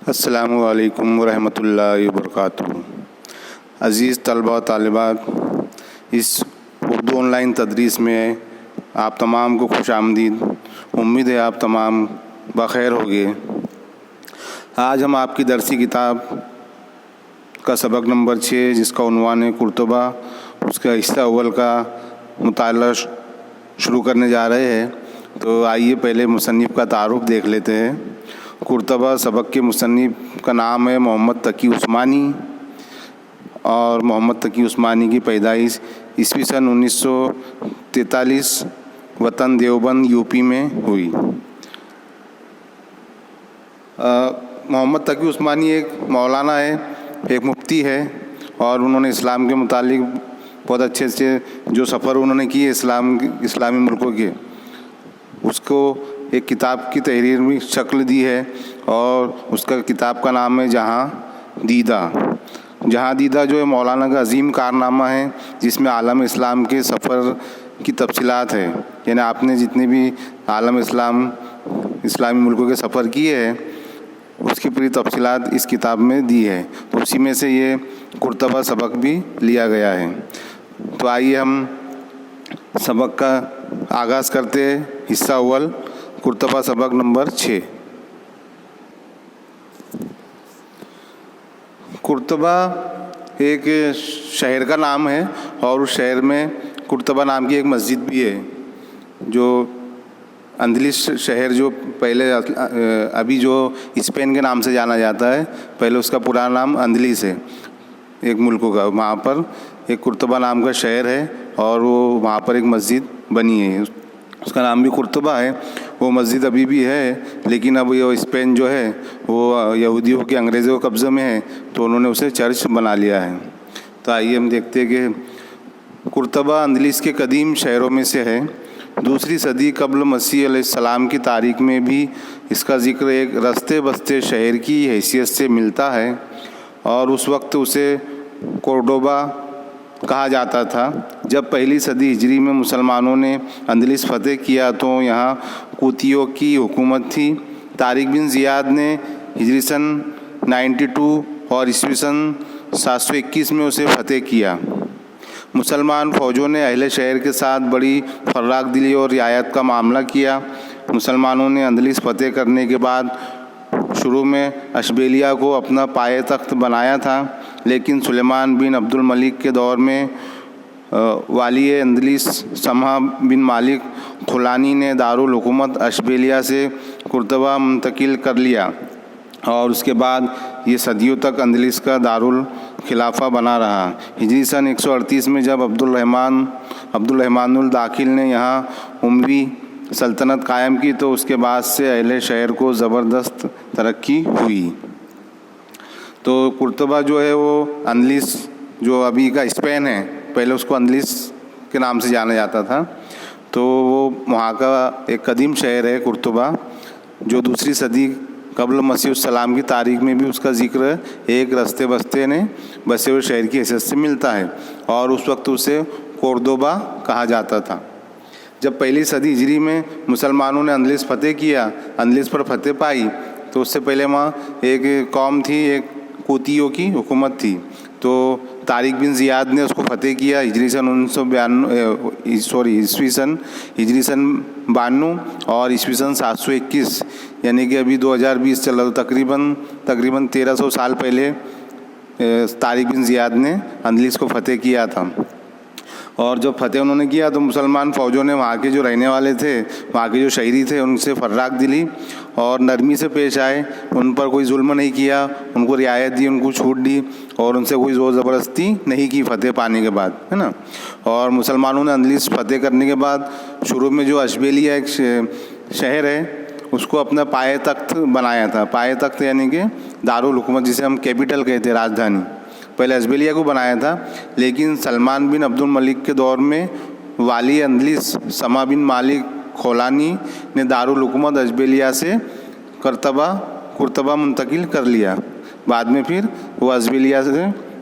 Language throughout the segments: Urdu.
السلام علیکم ورحمۃ اللہ وبرکاتہ۔ عزیز طلباء و طالبات، اس اردو آن لائن تدریس میں آپ تمام کو خوش آمدید۔ امید ہے آپ تمام بخیر ہوگے۔ آج ہم آپ کی درسی کتاب کا سبق نمبر 6 جس کا عنوان ہے قرطبہ، اس کا حصہ اول کا مطالعہ شروع کرنے جا رہے ہیں۔ تو آئیے پہلے مصنف کا تعارف دیکھ لیتے ہیں۔ قرطبہ سبق کے مصنف کا نام ہے محمد تقی عثمانی، اور محمد تقی عثمانی کی پیدائش عیسوی سن 1943 وطن دیوبند یوپی میں ہوئی۔ محمد تقی عثمانی ایک مولانا ہے، ایک مفتی ہے، اور انہوں نے اسلام کے متعلق بہت اچھے جو سفر انہوں نے کیے اسلامی ملکوں کے، اس کو ایک کتاب کی تحریر میں شکل دی ہے، اور اس کا کتاب کا نام ہے جہاں دیدہ۔ جہاں دیدہ جو ہے مولانا کا عظیم کارنامہ ہے، جس میں عالم اسلام کے سفر کی تفصیلات ہے، یعنی آپ نے جتنے بھی عالم اسلامی ملکوں کے سفر کیے ہیں اس کی پوری تفصیلات اس کتاب میں دی ہے، تو اسی میں سے یہ قرطبہ سبق بھی لیا گیا ہے۔ تو آئیے ہم سبق کا آغاز کرتے ہیں۔ حصہ اول قرطبہ سبق نمبر 6۔ قرطبہ ایک شہر کا نام ہے، اور اس شہر میں قرطبہ نام کی ایک مسجد بھی ہے، جو اندلس شہر جو پہلے ابھی جو اسپین کے نام سے جانا جاتا ہے، پہلے اس کا پرانا نام اندلس ہے ایک ملکوں کا۔ وہاں پر ایک قرطبہ نام کا شہر ہے، اور وہ وہاں پر ایک مسجد بنی ہے، اس کا نام بھی قرطبہ ہے۔ وہ مسجد ابھی بھی ہے، لیکن اب یہ اسپین جو ہے وہ یہودیوں کے انگریزوں کے قبضے میں ہے، تو انہوں نے اسے چرچ بنا لیا ہے۔ تو آئیے ہم دیکھتے ہیں کہ قرطبہ اندلس کے قدیم شہروں میں سے ہے۔ دوسری صدی قبل مسیح علیہ السلام کی تاریخ میں بھی اس کا ذکر ایک رستے بستے شہر کی حیثیت سے ملتا ہے، اور اس وقت اسے کورڈوبا کہا جاتا تھا۔ جب پہلی صدی ہجری میں مسلمانوں نے اندلس فتح کیا تو یہاں قوتیوں کی حکومت تھی۔ طارق بن زیاد نے ہجری سن 92 اور عیسوی سن 721 میں اسے فتح کیا۔ مسلمان فوجوں نے اہل شہر کے ساتھ بڑی فراخ دلی اور رعایت کا معاملہ کیا۔ مسلمانوں نے اندلس فتح کرنے کے بعد شروع میں اشبیلیہ کو اپنا پائے تخت بنایا تھا، لیکن سلیمان بن عبد الملک کے دور میں والی اندلس سمح بن مالک خولانی نے دارالحکومت اشبیلیہ سے قرطبہ منتقل کر لیا، اور اس کے بعد یہ صدیوں تک اندلس کا دارالخلافہ بنا رہا۔ ہجری سن 138 میں جب عبد الرحمن الداخل نے یہاں اموی سلطنت قائم کی تو اس کے بعد سے اہل شہر کو زبردست ترقی ہوئی۔ تو قرطبہ جو ہے وہ اندلس جو ابھی کا اسپین ہے، پہلے اس کو اندلس کے نام سے جانا جاتا تھا، تو وہ وہاں کا ایک قدیم شہر ہے قرطبہ، جو دوسری صدی قبل مسیح السلام کی تاریخ میں بھی اس کا ذکر ایک رستے بستے نے بسے ہوئے شہر کی حیثیت سے ملتا ہے، اور اس وقت اسے کورڈوبا کہا جاتا تھا۔ جب پہلی صدی ہجری میں مسلمانوں نے اندلس فتح کیا، اندلس پر فتح پائی، تو اس سے پہلے وہاں ایک قوم تھی، ایک قوتیوں کی حکومت تھی، تو طارق بن زیاد نے اس کو فتح کیا ہجری سن 92 اور عیسوی سن 721، یعنی کہ ابھی 2020 چل رہا، تقریباً 1300 سال پہلے طارق بن زیاد نے اندلس کو فتح کیا تھا۔ اور جب فتح انہوں نے کیا تو مسلمان فوجوں نے وہاں کے جو رہنے والے تھے، وہاں کے جو شہری تھے، ان سے فراخ دلی اور نرمی سے پیش آئے، ان پر کوئی ظلم نہیں کیا، ان کو رعایت دی، ان کو چھوٹ دی، اور ان سے کوئی زور زبردستی نہیں کی فتح پانے کے بعد، ہے نا۔ اور مسلمانوں نے اندلس فتح کرنے کے بعد شروع میں جو اشبیلیہ ایک شہر ہے اس کو اپنا پائے تخت بنایا تھا۔ پائے تخت یعنی کہ دارالحکومت، جسے ہم کیپٹل کہتے ہیں، راجدھانی، پہلے اشبیلیہ کو بنایا تھا، لیکن سلمان بن عبد الملک کے دور میں والی اندلس سمح بن مالک خولانی نے دارالحکومت اشبیلیہ سے قرطبہ منتقل کر لیا۔ بعد میں پھر وہ اشبیلیہ سے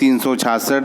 366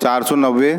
490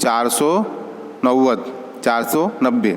490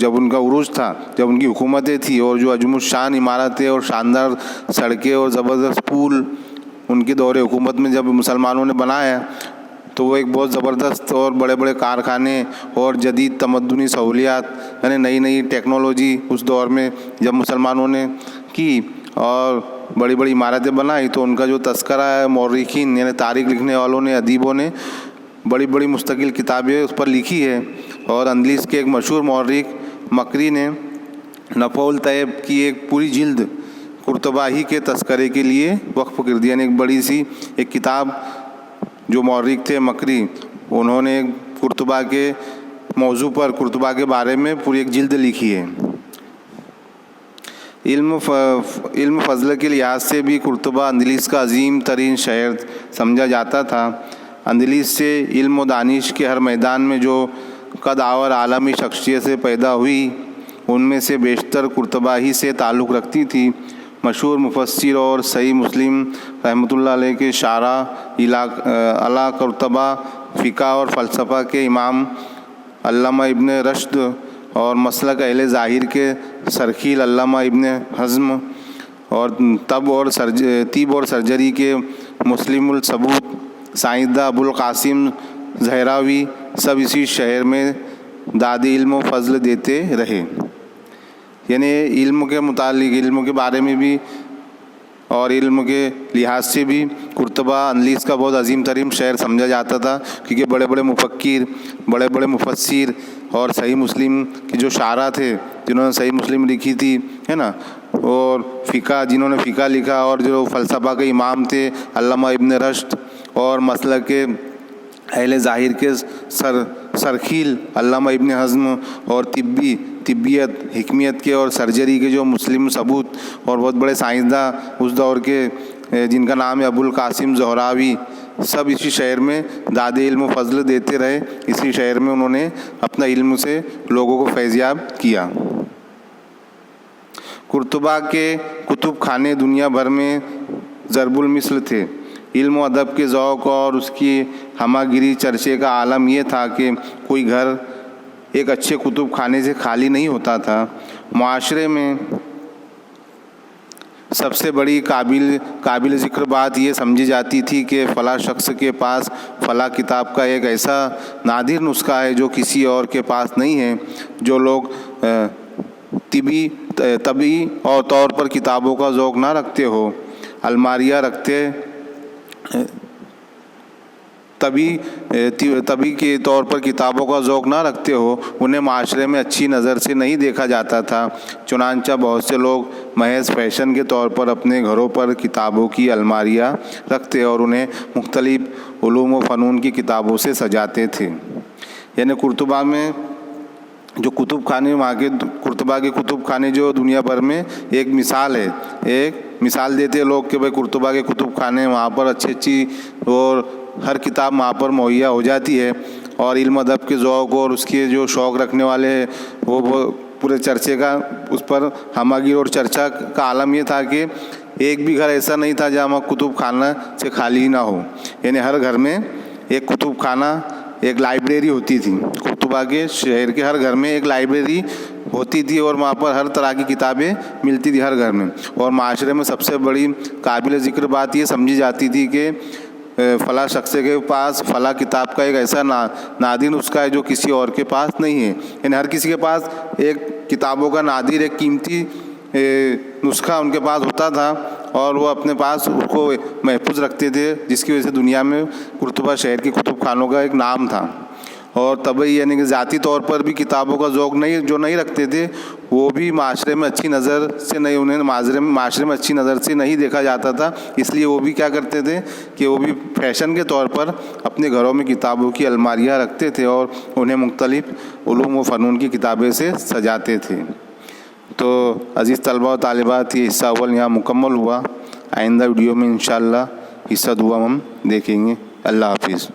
جب ان کا عروج تھا، جب ان کی حکومتیں تھیں، اور جو عظیم الشان عمارتیں اور شاندار سڑکیں اور زبردست پل ان کے دور حکومت میں جب مسلمانوں نے بنایا، تو وہ ایک بہت زبردست اور بڑے بڑے کارخانے اور جدید تمدنی سہولیات، یعنی نئی نئی ٹیکنالوجی اس دور میں جب مسلمانوں نے کی اور بڑی بڑی عمارتیں بنائی، تو ان کا جو تذکرہ ہے مورخین یعنی تاریخ لکھنے والوں نے، ادیبوں نے بڑی بڑی مستقل کتابیں اس پر لکھی ہے۔ اور اندلس کے ایک مشہور مورخ مکری نے نفع الطیب کی ایک پوری جلد قرطبہ ہی کے تذکرے کے لیے وقف کر دیا، یعنی ایک بڑی سی ایک کتاب جو مورخ تھے مکری، انہوں نے قرطبہ کے موضوع پر، قرطبہ کے بارے میں پوری ایک جلد لکھی ہے۔ علم فضل کے لحاظ سے بھی قرطبہ اندلس کا عظیم ترین شہر سمجھا جاتا تھا۔ اندلس سے علم و دانش کے ہر میدان میں جو قد آور عالمی شخصیت سے پیدا ہوئی، ان میں سے بیشتر قرطبہ ہی سے تعلق رکھتی تھی۔ مشہور مفسر اور صحیح مسلم رحمۃ اللہ علیہ کے شارح اعلیٰ قرطبہ، فقہ اور فلسفہ کے امام علامہ ابن رشد، اور مسلک اہل ظاہر کے سرخیل علامہ ابن حزم، اور طب اور سرجری کے مسلم الثبوت سائنسداں ابو القاسم زہراوی، سب اسی شہر میں داد علم و فضل دیتے رہے۔ یعنی علم کے متعلق، علم کے بارے میں بھی اور علم کے لحاظ سے بھی قرطبہ اندلس کا بہت عظیم ترین شہر سمجھا جاتا تھا، کیونکہ بڑے بڑے مفکر، بڑے بڑے مفسر اور صحیح مسلم کے جو شارح تھے جنہوں نے صحیح مسلم لکھی تھی، ہے نا، اور فقہ جنہوں نے فقہ لکھا، اور جو فلسفہ کے امام تھے علامہ ابن رشد، اور مسلک کے اہل ظاہر کے سرخیل علامہ ابن حزم، اور طبیت، حکمیت کے اور سرجری کے جو مسلم ثبوت اور بہت بڑے سائنسداں اس دور کے جن کا نام ہے ابو القاسم زہراوی، سب اسی شہر میں داد علم و فضل دیتے رہے۔ اسی شہر میں انہوں نے اپنا علم سے لوگوں کو فیضیاب کیا۔ قرطبہ کے کتب خانے دنیا بھر میں ضرب المثل تھے۔ علم و ادب کے ذوق اور اس کی ہمہ گیری چرچے کا عالم یہ تھا کہ کوئی گھر ایک اچھے کتب خانے سے خالی نہیں ہوتا تھا۔ معاشرے میں سب سے بڑی قابل ذکر بات یہ سمجھی جاتی تھی کہ فلاں شخص کے پاس فلاں کتاب کا ایک ایسا نادر نسخہ ہے جو کسی اور کے پاس نہیں ہے۔ جو لوگ طبی اور طور پر کتابوں کا ذوق نہ رکھتے ہو، الماریاں رکھتے طبی کے طور پر کتابوں کا ذوق نہ رکھتے ہو، انہیں معاشرے میں اچھی نظر سے نہیں دیکھا جاتا تھا۔ چنانچہ بہت سے لوگ محض فیشن کے طور پر اپنے گھروں پر کتابوں کی الماریاں رکھتے اور انہیں مختلف علوم و فنون کی کتابوں سے سجاتے تھے۔ یعنی قرطبہ میں جو کتب خانے، وہاں کے قرطبہ کے کتب خانے جو دنیا بھر میں ایک مثال ہے، ایک مثال دیتے لوگ کہ بھائی قرطبہ کے کتب خانے، وہاں پر اچھی اور ہر کتاب وہاں پر مہیا ہو جاتی ہے، اور علم ادب کے ذوق اور اس کے جو شوق رکھنے والے ہیں وہ پورے چرچے کا اس پر ہمہ گیر اور چرچا کا عالم یہ تھا کہ ایک بھی گھر ایسا نہیں تھا جہاں کتب خانہ سے خالی نہ ہو۔ یعنی ہر گھر میں ایک کتب خانہ، ایک لائبریری ہوتی تھی۔ قرطبہ کے شہر کے ہر گھر میں ایک لائبریری ہوتی تھی، اور وہاں پر ہر طرح کی کتابیں ملتی تھی ہر گھر میں۔ اور معاشرے میں سب سے بڑی قابل ذکر بات یہ سمجھی جاتی تھی کہ فلاں شخص کے پاس فلاں کتاب کا ایک ایسا نادر نسخہ ہے جو کسی اور کے پاس نہیں ہے۔ یعنی ہر کسی کے پاس ایک کتابوں کا نادر، ایک قیمتی نسخہ ان کے پاس ہوتا تھا، اور وہ اپنے پاس اس کو محفوظ رکھتے تھے، جس کی وجہ سے دنیا میں قرطبہ شہر کے کتب خانوں کا ایک نام تھا۔ اور طبعی یعنی کہ ذاتی طور پر بھی کتابوں کا ذوق نہیں رکھتے تھے، وہ بھی معاشرے میں اچھی نظر سے نہیں، انہیں معاشرے میں اچھی نظر سے نہیں دیکھا جاتا تھا، اس لیے وہ بھی کیا کرتے تھے کہ وہ بھی فیشن کے طور پر اپنے گھروں میں کتابوں کی الماریاں رکھتے تھے اور انہیں مختلف علوم و فنون کی کتابیں سے سجاتے تھے۔ تو عزیز طلبہ و طالبات، یہ حصہ اول یہاں مکمل ہوا۔ آئندہ ویڈیو میں انشاءاللہ حصہ دوم ہم دیکھیں گے۔ اللہ حافظ۔